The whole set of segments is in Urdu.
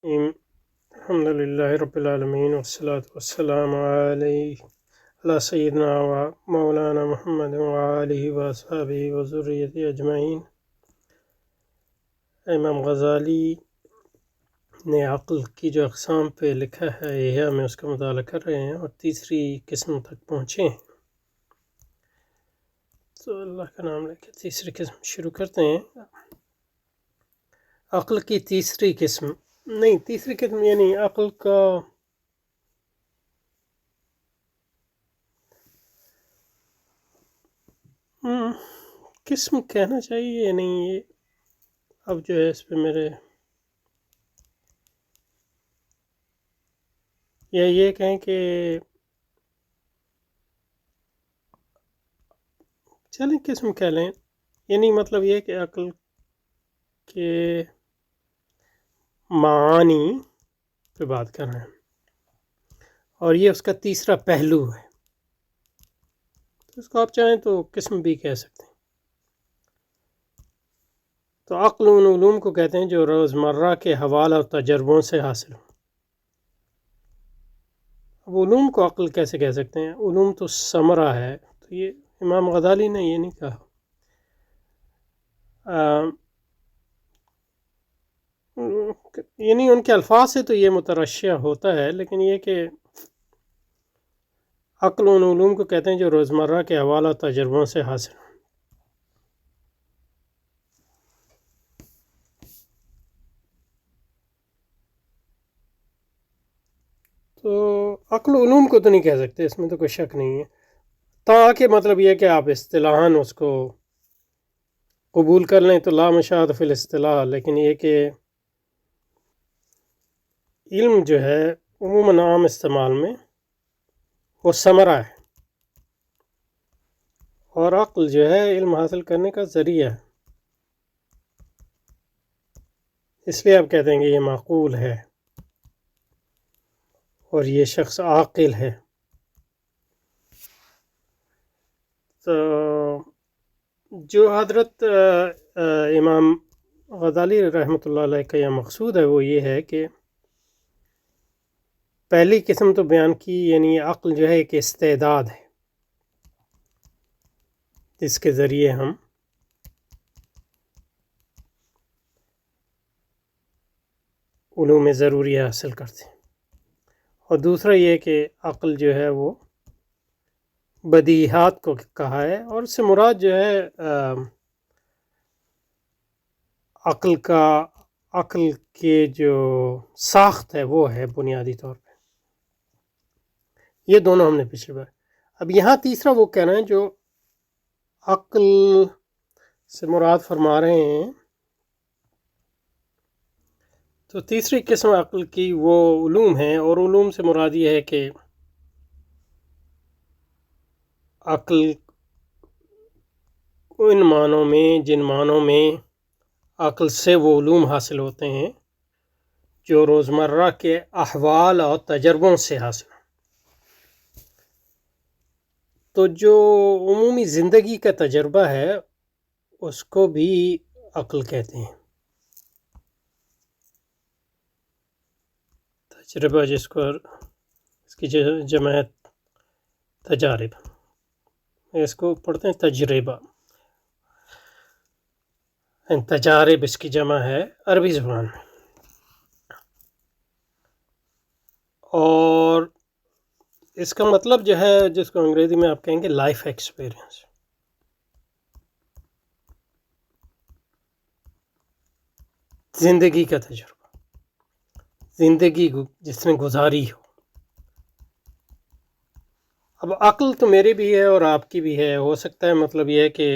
الرحيم الحمد لله رب العالمين والصلاة والسلام على سيدنا ومولانا محمد وآله وصحبه وذريته أجمعین۔ امام غزالی نے عقل کی جو اقسام پہ لکھا ہے احیاء میں، اس کا مطالعہ کر رہے ہیں اور تیسری قسم تک پہنچے ہیں۔ تو اللہ کا نام لے کے تیسری قسم شروع کرتے ہیں۔ عقل کی تیسری قسم یعنی عقل کا قسم کہنا چاہیے، یعنی یہ اب جو ہے اس پہ میرے یا یہ کہیں کہ چلیں قسم کہہ لیں، یعنی مطلب یہ کہ عقل کے معانی پہ بات کر رہے ہیں اور یہ اس کا تیسرا پہلو ہے۔ اس کو آپ چاہیں تو قسم بھی کہہ سکتے ہیں۔ تو عقل ان علوم کو کہتے ہیں جو روزمرہ کے حوال اور تجربوں سے حاصل ہوں۔ اب علوم کو عقل کیسے کہہ سکتے ہیں؟ علوم تو ثمرہ ہے، تو یہ امام غزالی نے یہ نہیں کہا۔ یعنی ان کے الفاظ سے تو یہ مترشح ہوتا ہے، لیکن یہ کہ عقل ان علوم کو کہتے ہیں جو روزمرہ کے حوال اور تجربوں سے حاصل ہوں۔ تو عقل علوم کو تو نہیں کہہ سکتے، اس میں تو کوئی شک نہیں ہے، تاکہ مطلب یہ کہ آپ اصطلاحاً اس کو قبول کر لیں تو لا مشاہد فی الاصطلاح، لیکن یہ کہ علم جو ہے عموماً عام استعمال میں وہ ثمرہ ہے، اور عقل جو ہے علم حاصل کرنے کا ذریعہ ہے۔ اس لیے آپ کہتے ہیں کہ یہ معقول ہے اور یہ شخص عاقل ہے۔ تو جو حضرت امام غزالی رحمۃ اللہ علیہ کا یہ مقصود ہے وہ یہ ہے کہ پہلی قسم تو بیان کی، یعنی عقل جو ہے ایک استعداد ہے جس کے ذریعے ہم علوم ضروری حاصل کرتے ہیں، اور دوسرا یہ کہ عقل جو ہے وہ بدیہات کو کہا ہے، اور اس سے مراد جو ہے عقل کے جو ساخت ہے وہ ہے بنیادی طور پہ۔ یہ دونوں ہم نے پچھلی بار۔ اب یہاں تیسرا وہ کہہ رہے ہیں جو عقل سے مراد فرما رہے ہیں، تو تیسری قسم عقل کی وہ علوم ہیں، اور علوم سے مراد یہ ہے کہ عقل ان معنوں میں جن معنوں میں عقل سے وہ علوم حاصل ہوتے ہیں جو روزمرہ کے احوال اور تجربوں سے حاصل ہیں۔ تو جو عمومی زندگی کا تجربہ ہے اس کو بھی عقل کہتے ہیں۔ تجربہ جس کو اس کی جمع ہے تجارب، اس کو پڑھتے ہیں تجربہ، تجارب اس کی جمع ہے عربی زبان میں، اور اس کا مطلب جو ہے جس کو انگریزی میں آپ کہیں گے لائف ایکسپیرینس، زندگی کا تجربہ، زندگی جس نے گزاری ہو۔ اب عقل تو میری بھی ہے اور آپ کی بھی ہے، ہو سکتا ہے مطلب یہ ہے کہ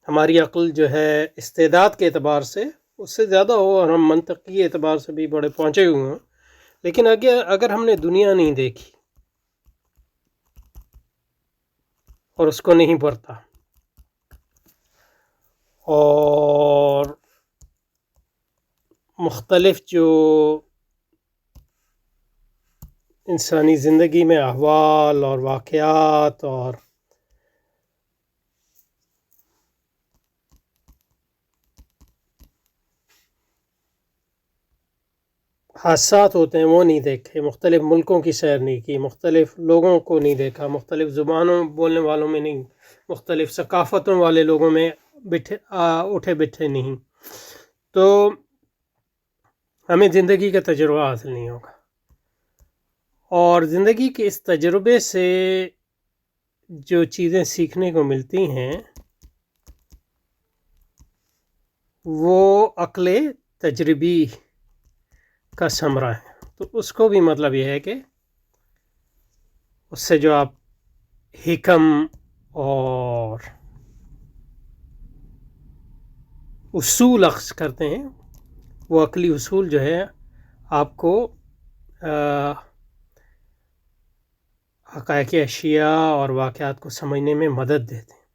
ہماری عقل جو ہے استعداد کے اعتبار سے اس سے زیادہ ہو اور ہم منطقی اعتبار سے بھی بڑے پہنچے ہوئے ہوں، لیکن اگر ہم نے دنیا نہیں دیکھی اور اس کو نہیں پڑھتا اور مختلف جو انسانی زندگی میں احوال اور واقعات اور حادثات ہوتے ہیں وہ نہیں دیکھے، مختلف ملکوں کی سیر نہیں کی، مختلف لوگوں کو نہیں دیکھا، مختلف زبانوں بولنے والوں میں نہیں، مختلف ثقافتوں والے لوگوں میں اٹھے بٹھے نہیں، تو ہمیں زندگی کا تجربہ حاصل نہیں ہوگا۔ اور زندگی کے اس تجربے سے جو چیزیں سیکھنے کو ملتی ہیں وہ عقل تجربی کا ثمرہ ہے، تو اس کو بھی مطلب یہ ہے کہ اس سے جو آپ حکم اور اصول اخذ کرتے ہیں وہ عقلی اصول جو ہے آپ کو حقائق اشیاء اور واقعات کو سمجھنے میں مدد دیتے ہیں۔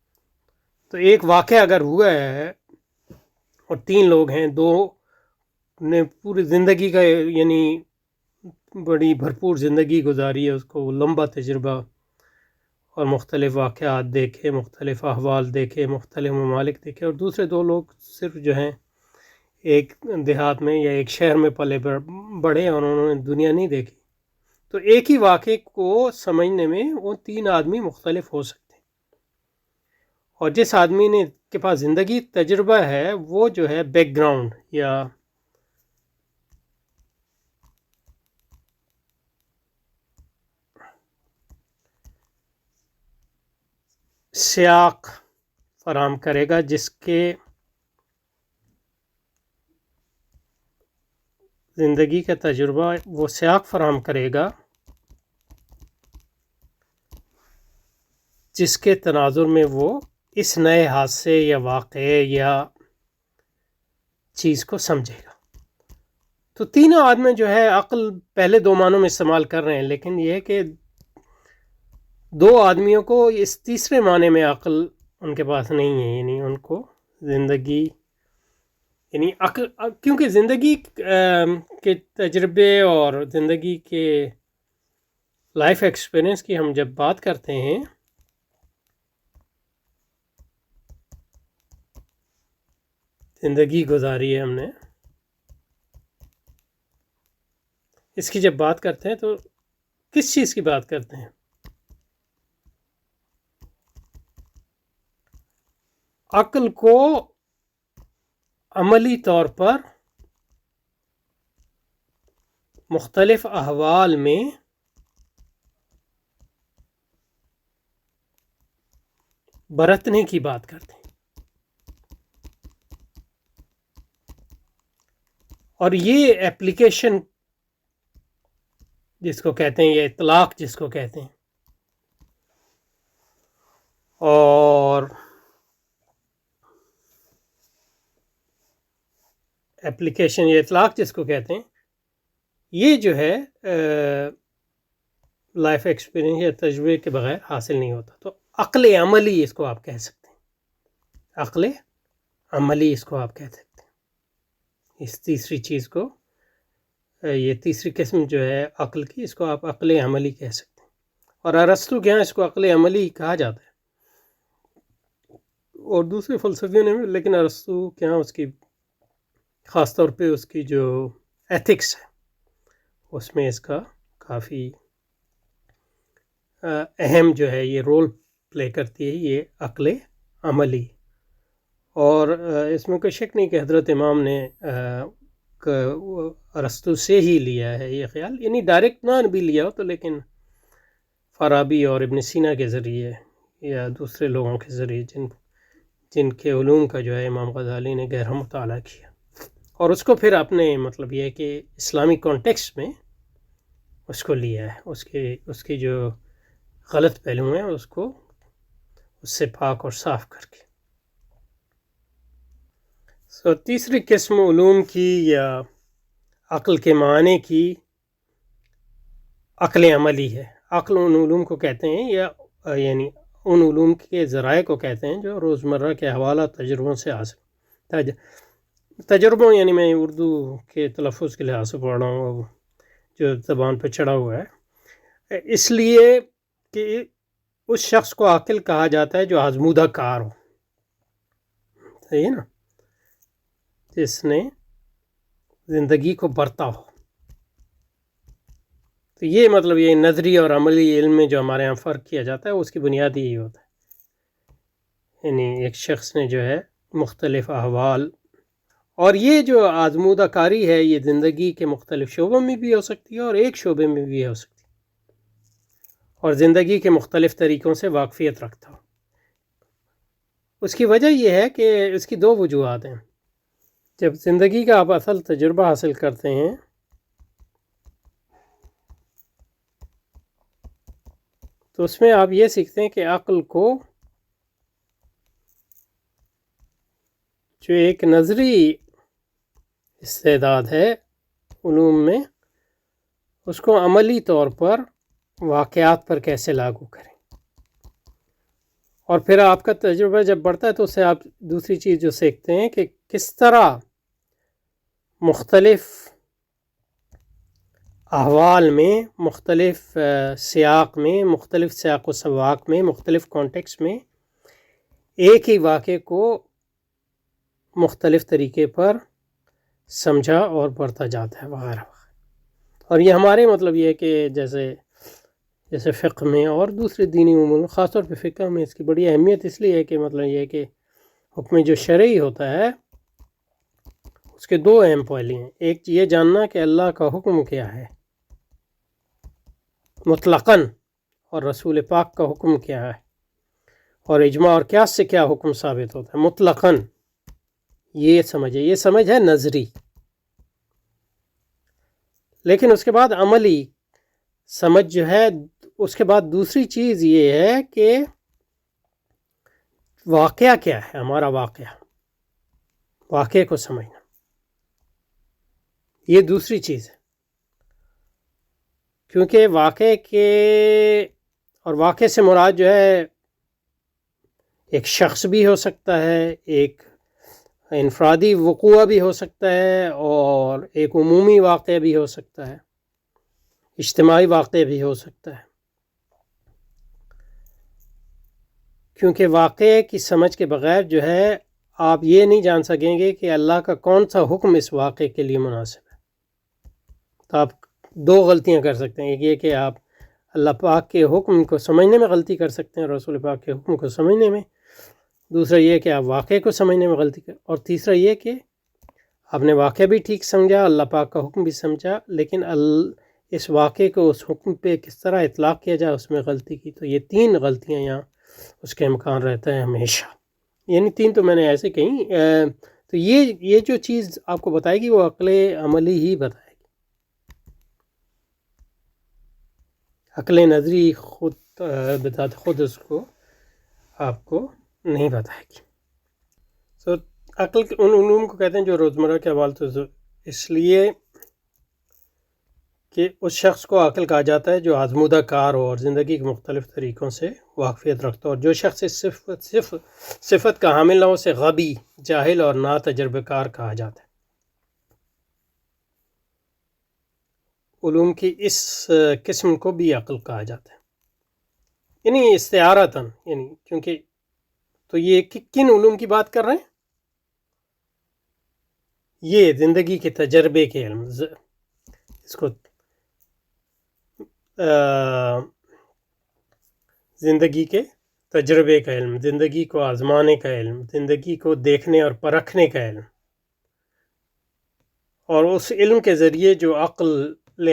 تو ایک واقعہ اگر ہوا ہے اور 3 لوگ ہیں، 2 نے پوری زندگی کا یعنی بڑی بھرپور زندگی گزاری ہے، اس کو لمبا تجربہ اور مختلف واقعات دیکھے، مختلف احوال دیکھے، مختلف ممالک دیکھے، اور دوسرے 2 لوگ صرف جو ہیں ایک دیہات میں یا ایک شہر میں پلے بڑھے اور انہوں نے دنیا نہیں دیکھی، تو ایک ہی واقعے کو سمجھنے میں وہ 3 آدمی مختلف ہو سکتے ہیں۔ اور جس آدمی نے کے پاس زندگی تجربہ ہے وہ جو ہے بیک گراؤنڈ یا سیاق فراہم کرے گا، جس کے زندگی کا تجربہ وہ سیاق فراہم کرے گا جس کے تناظر میں وہ اس نئے حادثے یا واقعے یا چیز کو سمجھے گا۔ تو 3 آدمی جو ہے عقل پہلے 2 معنوں میں استعمال کر رہے ہیں، لیکن یہ ہے کہ 2 آدمیوں کو اس تیسرے معنی میں عقل ان کے پاس نہیں ہے، یعنی ان کو زندگی یعنی عقل، کیونکہ زندگی کے تجربے اور زندگی کے لائف ایکسپیرئنس کی ہم جب بات کرتے ہیں زندگی گزاری ہے ہم نے، اس کی جب بات کرتے ہیں تو کس چیز کی بات کرتے ہیں؟ عقل کو عملی طور پر مختلف احوال میں برتنے کی بات کرتے ہیں، اور یہ ایپلیکیشن جس کو کہتے ہیں یا اطلاق جس کو کہتے ہیں، اور ایپلیکیشن یا اطلاق جس کو کہتے ہیں، یہ جو ہے لائف ایکسپیرئنس یا تجربے کے بغیر حاصل نہیں ہوتا۔ تو عقل عملی اس کو آپ کہہ سکتے ہیں، عقل عملی اس کو آپ کہہ سکتے ہیں، اس تیسری چیز کو، یہ تیسری قسم جو ہے عقل کی، اس کو آپ عقل عملی کہہ سکتے ہیں۔ اور ارسطو کے یہاں اس کو عقل عملی کہا جاتا ہے، اور دوسرے فلسفیوں نے بھی، لیکن ارسطو کے یہاں اس کی خاص طور پہ اس کی جو ایتھکس ہے اس میں اس کا کافی اہم جو ہے یہ رول پلے کرتی ہے یہ عقل عملی۔ اور اس میں کوئی شک نہیں کہ حضرت امام نے ارسطو سے ہی لیا ہے یہ خیال، یعنی ڈائریکٹ نہ بھی لیا ہو تو، لیکن فارابی اور ابن سینا کے ذریعے یا دوسرے لوگوں کے ذریعے جن کے علوم کا جو ہے امام غزالی نے گہرا مطالعہ کیا، اور اس کو پھر اپنے مطلب یہ ہے کہ اسلامی کانٹیکسٹ میں اس کو لیا ہے، اس کی جو غلط پہلو ہیں اس کو اس سے پاک اور صاف کر کے۔ تیسری قسم علوم کی یا عقل کے معنی کی عقل عملی ہے۔ عقل ان علوم کو کہتے ہیں یا یعنی ان علوم کے ذرائع کو کہتے ہیں جو روزمرہ کے حوالہ تجربوں سے حاصل تجربوں، یعنی میں اردو کے تلفظ کے لحاظ سے پڑھ رہا ہوں جو زبان پہ چڑھا ہوا ہے، اس لیے کہ اس شخص کو عاقل کہا جاتا ہے جو آزمودہ کار ہو، صحیح ہے نا، جس نے زندگی کو برتا ہو، تو یہ مطلب یہ نظری اور عملی علم میں جو ہمارے یہاں فرق کیا جاتا ہے اس کی بنیاد یہی ہوتا ہے، یعنی ایک شخص نے جو ہے مختلف احوال، اور یہ جو آزمودہ کاری ہے یہ زندگی کے مختلف شعبوں میں بھی ہو سکتی ہے اور ایک شعبے میں بھی ہو سکتی ہے، اور زندگی کے مختلف طریقوں سے واقفیت رکھتا ہو۔ اس کی وجہ یہ ہے کہ اس کی دو وجوہات ہیں۔ جب زندگی کا آپ اصل تجربہ حاصل کرتے ہیں تو اس میں آپ یہ سیکھتے ہیں کہ عقل کو جو ایک نظری استعداد ہے علوم میں، اس کو عملی طور پر واقعات پر کیسے لاگو کریں، اور پھر آپ کا تجربہ جب بڑھتا ہے تو اس سے آپ دوسری چیز جو سیکھتے ہیں کہ کس طرح مختلف احوال میں، مختلف سیاق میں، مختلف سیاق و سواق میں، مختلف کانٹیکس میں ایک ہی واقعے کو مختلف طریقے پر سمجھا اور بڑھتا جاتا ہے وغیرہ وغیرہ۔ اور یہ ہمارے مطلب یہ ہے کہ جیسے فقہ میں اور دوسرے دینی امور، خاص طور پہ فقہ میں اس کی بڑی اہمیت اس لیے ہے کہ مطلب یہ ہے کہ حکم جو شرعی ہوتا ہے اس کے دو اہم پہلو ہیں۔ ایک یہ جاننا کہ اللہ کا حکم کیا ہے مطلقاً، اور رسول پاک کا حکم کیا ہے، اور اجماع اور قیاس سے کیا حکم ثابت ہوتا ہے مطلقاً، یہ سمجھ ہے نظری۔ لیکن اس کے بعد عملی سمجھ جو ہے، اس کے بعد دوسری چیز یہ ہے کہ واقعہ کیا ہے، ہمارا واقعے کو سمجھنا، یہ دوسری چیز ہے۔ کیونکہ واقعے سے مراد جو ہے ایک شخص بھی ہو سکتا ہے، ایک انفرادی وقوع بھی ہو سکتا ہے، اور ایک عمومی واقعہ بھی ہو سکتا ہے، اجتماعی واقعہ بھی ہو سکتا ہے۔ کیونکہ واقعے کی سمجھ کے بغیر جو ہے آپ یہ نہیں جان سکیں گے کہ اللہ کا کون سا حکم اس واقعے کے لیے مناسب ہے۔ تو آپ دو غلطیاں کر سکتے ہیں، ایک یہ کہ آپ اللہ پاک کے حکم کو سمجھنے میں غلطی کر سکتے ہیں، رسول پاک کے حکم کو سمجھنے میں، دوسرا یہ کہ آپ واقعے کو سمجھنے میں غلطی اور تیسرا یہ کہ آپ نے واقعہ بھی ٹھیک سمجھا، اللہ پاک کا حکم بھی سمجھا، لیکن اس واقعے کو اس حکم پہ کس طرح اطلاق کیا جائے اس میں غلطی کی۔ تو یہ تین غلطیاں یہاں اس کے امکان رہتا ہے ہمیشہ، یعنی تین تو میں نے ایسے کہیں۔ تو یہ جو چیز آپ کو بتائے گی وہ عقل عملی ہی بتائے گی، عقل نظری خود اس کو آپ کو نہیں بتائے گی۔ تو عقل کے ان علوم کو کہتے ہیں جو روزمرہ کے حوالے سے، اس لیے کہ اس شخص کو عقل کہا جاتا ہے جو آزمودہ کار ہو اور زندگی کے مختلف طریقوں سے واقفیت رکھتا ہو، اور جو شخص اس صفت کا حامل نہ ہو اسے غبی، جاہل اور نا تجربہ کار کہا جاتا ہے۔ علوم کی اس قسم کو بھی عقل کہا جاتا ہے، یعنی استعارتاً، یعنی کیونکہ تو یہ کن علوم کی بات کر رہے ہیں؟ یہ زندگی کے تجربے کے علم، اس کو زندگی کے تجربے کا علم، زندگی کو آزمانے کا علم، زندگی کو دیکھنے اور پرکھنے کا علم، اور اس علم کے ذریعے جو عقل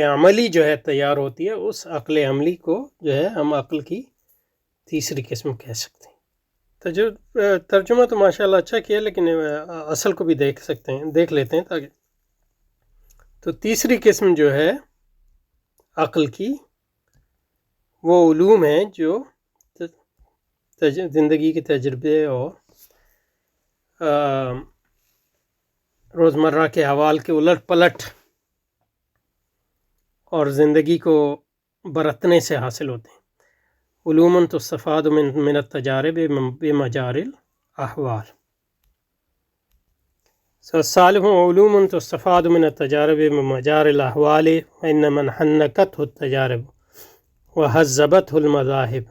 عملی جو ہے تیار ہوتی ہے، اس عقل عملی کو جو ہے ہم عقل کی تیسری قسم کہہ سکتے ہیں۔ ترجمہ تو ماشاءاللہ اچھا کیا، لیکن اصل کو بھی دیکھ لیتے ہیں تاکہ۔ تو تیسری قسم جو ہے عقل کی، وہ علوم ہیں جو زندگی کے تجربے اور روزمرہ کے احوال کے الٹ پلٹ اور زندگی کو برتنے سے حاصل ہوتے ہیں۔ علوم تستفاد من التجارب بمجار الاحوال، الصالح علوم تستفاد من التجارب بمجار الاحوال، وإن من حنكته التجارب وهذبته المذاهب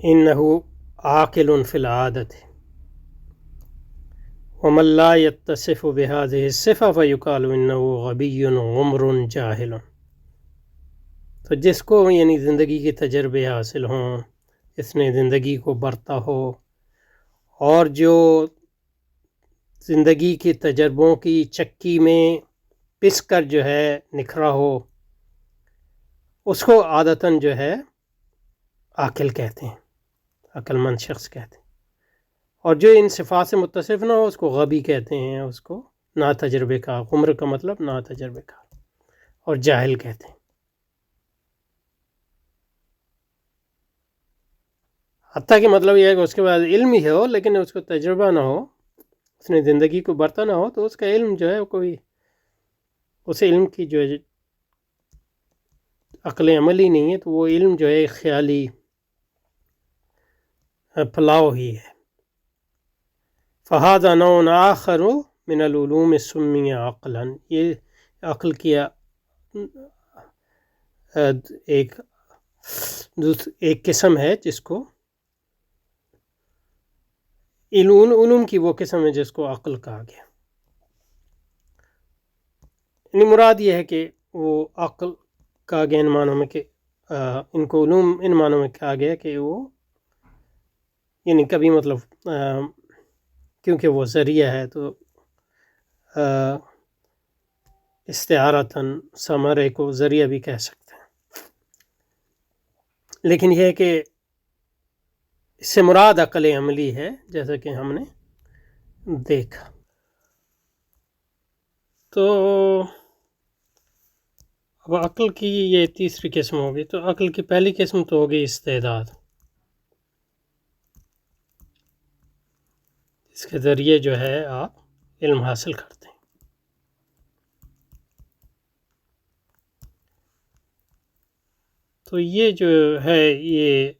إنه عاقل في العادة ومن لا يتصف بهذه الصفة فيقال إنه غبي غمر جاہل. تو جس کو یعنی زندگی کے تجربے حاصل ہوں، اس نے زندگی کو برتا ہو، اور جو زندگی کے تجربوں کی چکی میں پس کر جو ہے نکھرا ہو، اس کو عادتاً جو ہے عاقل کہتے ہیں، عقل مند شخص کہتے ہیں. اور جو ان صفات سے متصف نہ ہو اس کو غبی کہتے ہیں، اس کو نا تجربے کا، عمر کا مطلب نا تجربے کا، اور جاہل کہتے ہیں. حتیٰ کہ مطلب یہ ہے کہ اس کے بعد علم ہی ہو لیکن اس کو تجربہ نہ ہو، اس نے زندگی کو برتا نہ ہو، تو اس کا علم جو ہے کوئی، اس علم کی جو ہے عقل عملی نہیں ہے، تو وہ علم جو ہے خیالی پلاؤ ہی ہے. فہذا نوع آخر من العلوم السمی عقلا، یہ عقل کی ایک قسم ہے جس کو علوم کی وہ قسم ہے جس کو عقل کہا گیا. یعنی مراد یہ ہے کہ وہ عقل کہا گیا ان معنوں میں کہ ان کو علوم ان معنوں میں کہا گیا کہ وہ یعنی کبھی مطلب کیونکہ وہ ذریعہ ہے تو استعارتاً ثمرے کو ذریعہ بھی کہہ سکتے ہیں، لیکن یہ ہے کہ اس سے مراد عقل عملی ہے جیسا کہ ہم نے دیکھا. تو اب عقل کی یہ تیسری قسم ہوگی. تو عقل کی پہلی قسم تو ہوگی استعداد، اس کے ذریعے جو ہے آپ علم حاصل کرتے ہیں. تو یہ جو ہے یہ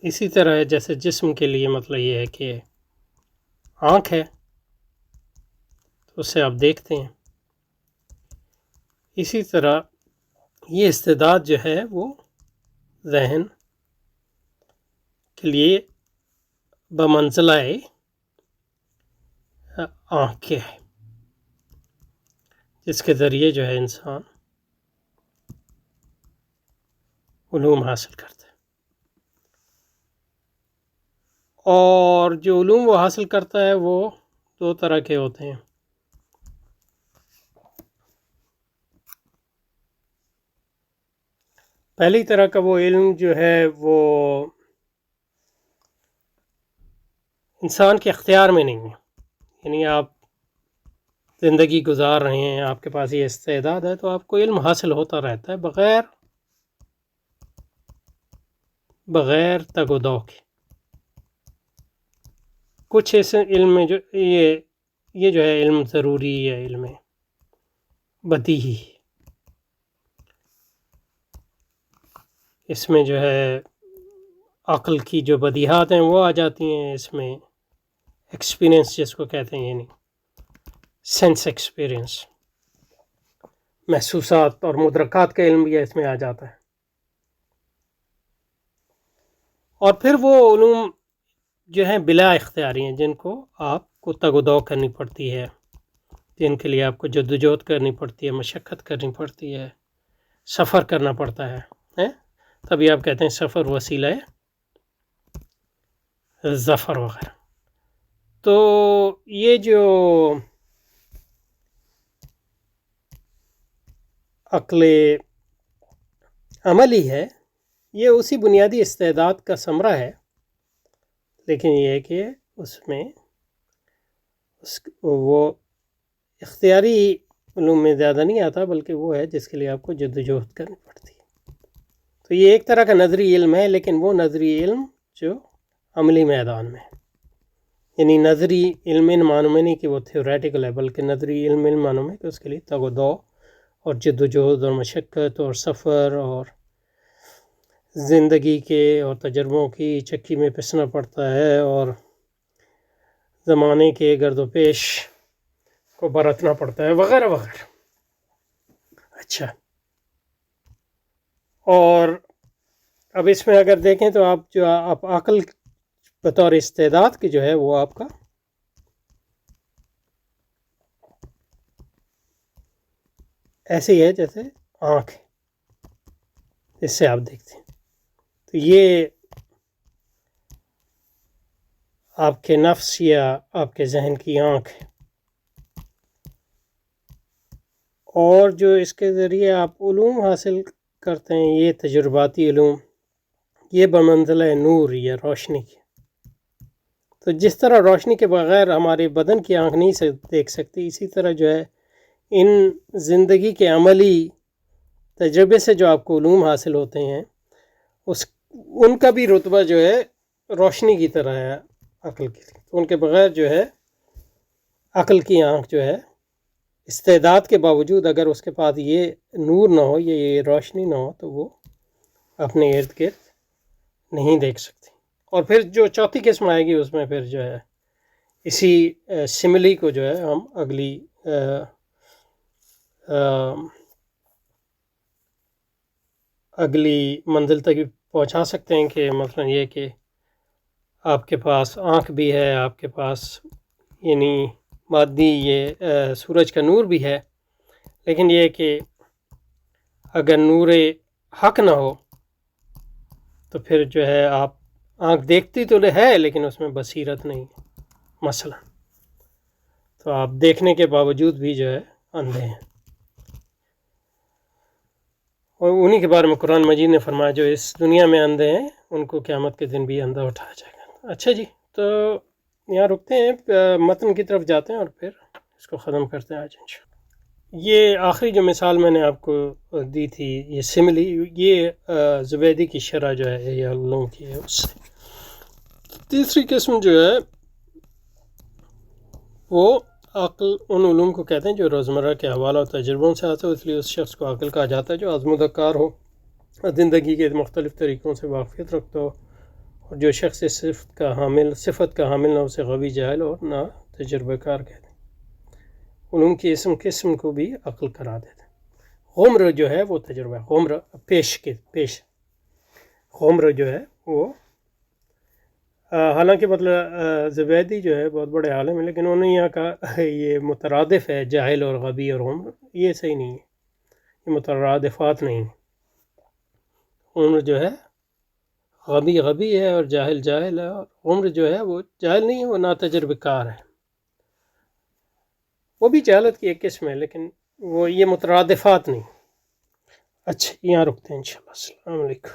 اسی طرح ہے جیسے جسم کے لیے مطلب یہ ہے کہ آنکھ ہے تو اس سے آپ دیکھتے ہیں، اسی طرح یہ استعداد جو ہے وہ ذہن کے لیے بمنزلہ آنکھ کے ہے، جس کے ذریعے جو ہے انسان علوم حاصل کرتا ہے. اور جو علوم وہ حاصل کرتا ہے وہ دو طرح کے ہوتے ہیں. پہلی طرح کا وہ علم جو ہے وہ انسان کے اختیار میں نہیں ہے، یعنی آپ زندگی گزار رہے ہیں، آپ کے پاس یہ استعداد ہے تو آپ کو علم حاصل ہوتا رہتا ہے بغیر تگ و دو کے. کچھ ایسے علم میں جو یہ جو ہے علم ضروری ہے، علم بدیہی، اس میں جو ہے عقل کی جو بدیہات ہیں وہ آ جاتی ہیں، اس میں ایکسپیرینس جس کو کہتے ہیں، یعنی سینس ایکسپیرینس، محسوسات اور مدرکات کا علم بھی اس میں آ جاتا ہے. اور پھر وہ علوم جو ہیں بلا اختیاری ہیں، جن کو آپ کو تگ و دو کرنی پڑتی ہے، جن کے لیے آپ کو جدوجہد کرنی پڑتی ہے، مشقت کرنی پڑتی ہے، سفر کرنا پڑتا ہے. تبھی آپ کہتے ہیں سفر وسیلہ ظفر وغیرہ. تو یہ جو عقل عملی ہے یہ اسی بنیادی استعداد کا ثمرہ ہے، لیکن یہ ہے کہ اس میں وہ اختیاری علوم میں زیادہ نہیں آتا، بلکہ وہ ہے جس کے لیے آپ کو جدوجہد کرنی پڑتی ہے. تو یہ ایک طرح کا نظری علم ہے، لیکن وہ نظری علم جو عملی میدان میں ہے، یعنی نظری علم ان معنوں میں نہیں کہ وہ تھیوریٹیکل ہے، بلکہ نظری علم ان معنوں میں کہ اس کے لیے تگ و دو اور جدوجہد اور مشقت اور سفر اور زندگی کے اور تجربوں کی چکی میں پسنا پڑتا ہے، اور زمانے کے گرد و پیش کو برتنا پڑتا ہے وغیرہ وغیرہ. اچھا، اور اب اس میں اگر دیکھیں تو آپ عقل بطور استعداد کی جو ہے وہ آپ کا ایسے ہی ہے جیسے آنکھ ہے، اس سے آپ دیکھتے ہیں. تو یہ آپ کے نفس یا آپ کے ذہن کی آنکھ ہے. اور جو اس کے ذریعے آپ علوم حاصل کرتے ہیں، یہ تجرباتی علوم، یہ بمنزلہ نور یا روشنی کی. تو جس طرح روشنی کے بغیر ہمارے بدن کی آنکھ نہیں دیکھ سکتی، اسی طرح جو ہے ان زندگی کے عملی تجربے سے جو آپ کو علوم حاصل ہوتے ہیں، ان کا بھی رتبہ جو ہے روشنی کی طرح ہے عقل کی. ان کے بغیر جو ہے عقل کی آنکھ جو ہے استعداد کے باوجود اگر اس کے پاس یہ نور نہ ہو یا یہ روشنی نہ ہو تو وہ اپنے ارد گرد نہیں دیکھ سکتی. اور پھر جو چوتھی قسم آئے گی اس میں پھر جو ہے اسی سملی کو جو ہے ہم اگلی منزل تک پہنچا سکتے ہیں کہ مثلا یہ کہ آپ کے پاس آنکھ بھی ہے، آپ کے پاس یعنی مادی یہ سورج کا نور بھی ہے، لیکن یہ کہ اگر نور حق نہ ہو تو پھر جو ہے آپ آنکھ دیکھتی تو ہے لیکن اس میں بصیرت نہیں مثلا، تو آپ دیکھنے کے باوجود بھی جو ہے اندھے ہیں. اور انہی کے بارے میں قرآن مجید نے فرمایا جو اس دنیا میں اندھے ہیں ان کو قیامت کے دن بھی اندھا اٹھایا جائے گا. اچھا جی، تو یہاں رکتے ہیں، متن کی طرف جاتے ہیں اور پھر اس کو ختم کرتے ہیں آج انشاءاللہ. یہ آخری جو مثال میں نے آپ کو دی تھی، یہ سملی، یہ زبیدی کی شرح جو ہے یہ علوم کی ہے. اس سے تیسری قسم جو ہے وہ عقل ان علوم کو کہتے ہیں جو روزمرہ کے حوالہ اور تجربوں سے آتے ہو، اس لیے اس شخص کو عقل کہا جاتا ہے جو آزمودہ کار ہو، زندگی کے مختلف طریقوں سے واقفیت رکھتا ہو. اور جو شخص اس صفت کا حامل نہ اسے غبی، جاہل اور نہ تجربہ کار کہتے ہیں. علوم کی قسم کو بھی عقل قرار دیتے ہیں. غمر جو ہے وہ تجربہ ہے، غمر پیش غمر جو ہے وہ حالانکہ مطلب زبیدی جو ہے بہت بڑے عالم ہیں، لیکن انہوں نے یہاں کہا یہ مترادف ہے، جاہل اور غبی اور غمر، یہ صحیح نہیں ہے، یہ مترادفات نہیں ہیں. عمر جو ہے غبی ہے اور جاہل ہے، اور عمر جو ہے وہ جاہل نہیں ہے، وہ ناتجربہ کار ہے. وہ بھی جہالت کی ایک قسم ہے لیکن وہ یہ مترادفات نہیں. اچھا، یہاں رکتے ہیں انشاءاللہ. السلام علیکم.